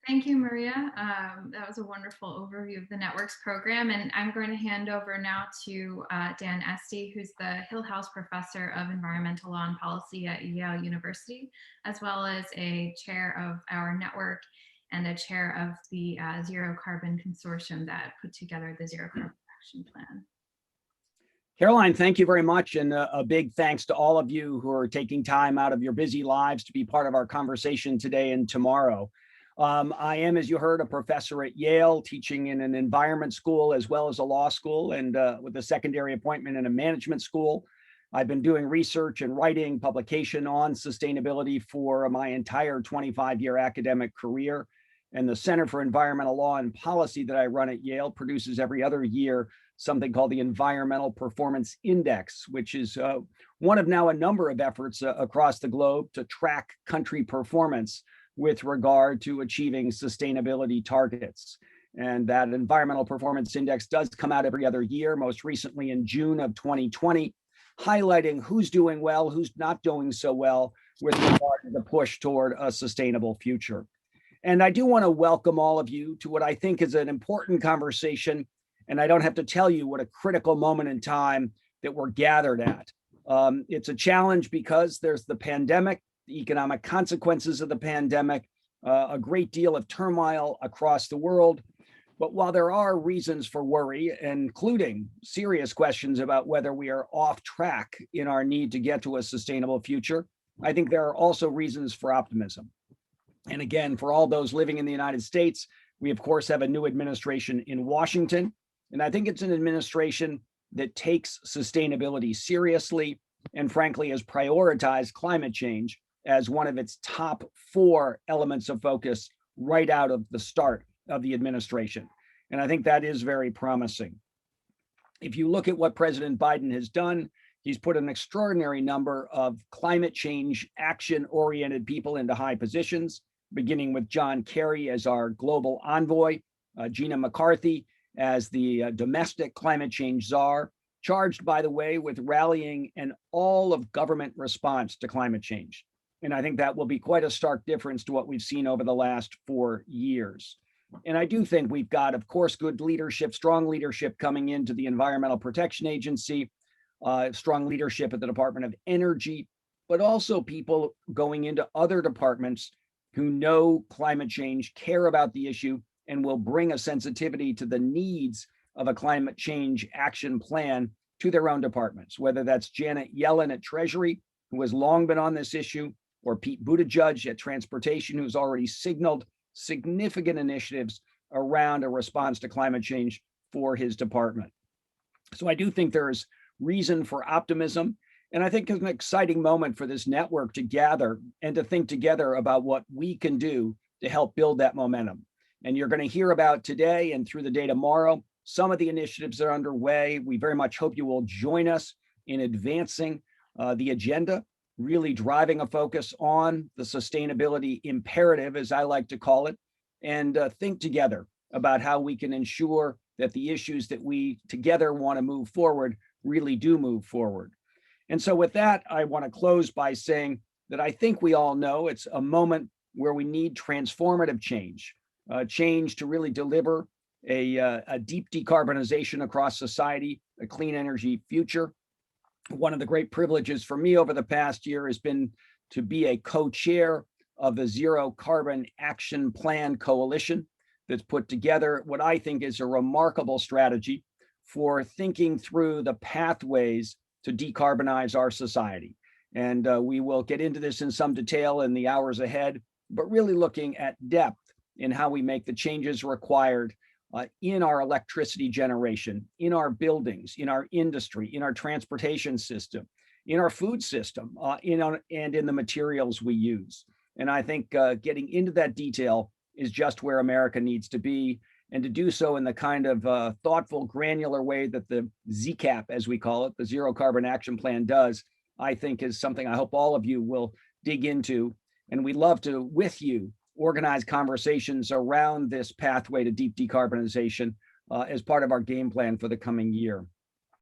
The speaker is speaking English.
Thank you, Maria. That was a wonderful overview of the Networks program. And I'm going to hand over now to Dan Esty, who's the Hill House Professor of Environmental Law and Policy at Yale University, as well as a chair of our network and a chair of the Zero Carbon Consortium that put together the Zero Carbon Action Plan. Caroline, thank you very much. And a big thanks to all of you who are taking time out of your busy lives to be part of our conversation today and tomorrow. I am, as you heard, a professor at Yale, teaching in an environment school as well as a law school, and with a secondary appointment in a management school. I've been doing research and writing publication on sustainability for my entire 25-year academic career. And the Center for Environmental Law and Policy that I run at Yale produces every other year something called the Environmental Performance Index, which is one of now a number of efforts across the globe to track country performance with regard to achieving sustainability targets. And that Environmental Performance Index does come out every other year, most recently in June of 2020, highlighting who's doing well, who's not doing so well with regard to the push toward a sustainable future. And I do want to welcome all of you to what I think is an important conversation. And I don't have to tell you what a critical moment in time that we're gathered at. It's a challenge because there's the pandemic, the economic consequences of the pandemic, a great deal of turmoil across the world. But while there are reasons for worry, including serious questions about whether we are off track in our need to get to a sustainable future, I think there are also reasons for optimism. And again, for all those living in the United States, we of course have a new administration in Washington. And I think it's an administration that takes sustainability seriously and frankly has prioritized climate change as one of its top 4 elements of focus right out of the start of the administration. And I think that is very promising. If you look at what President Biden has done, he's put an extraordinary number of climate change action-oriented people into high positions, beginning with John Kerry as our global envoy, Gina McCarthy as the domestic climate change czar, charged, by the way, with rallying an all-of-government response to climate change. And I think that will be quite a stark difference to what we've seen over the last 4 years. And I do think we've got, of course, good leadership, strong leadership coming into the Environmental Protection Agency, strong leadership at the Department of Energy, but also people going into other departments who know climate change, care about the issue, and will bring a sensitivity to the needs of a climate change action plan to their own departments, whether that's Janet Yellen at Treasury, who has long been on this issue, or Pete Buttigieg at Transportation, who's already signaled significant initiatives around a response to climate change for his department. So I do think there's reason for optimism. And I think it's an exciting moment for this network to gather and to think together about what we can do to help build that momentum. And you're going to hear about today and through the day tomorrow some of the initiatives that are underway. We very much hope you will join us in advancing the agenda, really driving a focus on the sustainability imperative, as I like to call it, and think together about how we can ensure that the issues that we together want to move forward really do move forward. And so with that, I want to close by saying that I think we all know it's a moment where we need transformative change, change to really deliver a deep decarbonization across society, a clean energy future. One of the great privileges for me over the past year has been to be a co-chair of the Zero Carbon Action Plan Coalition that's put together what I think is a remarkable strategy for thinking through the pathways to decarbonize our society. And we will get into this in some detail in the hours ahead, but really looking at depth in how we make the changes required in our electricity generation, in our buildings, in our industry, in our transportation system, in our food system, and in the materials we use. And I think getting into that detail is just where America needs to be, and to do so in the kind of thoughtful, granular way that the ZCAP, as we call it, the Zero Carbon Action Plan does, I think is something I hope all of you will dig into. And we'd love to, with you, organize conversations around this pathway to deep decarbonization as part of our game plan for the coming year.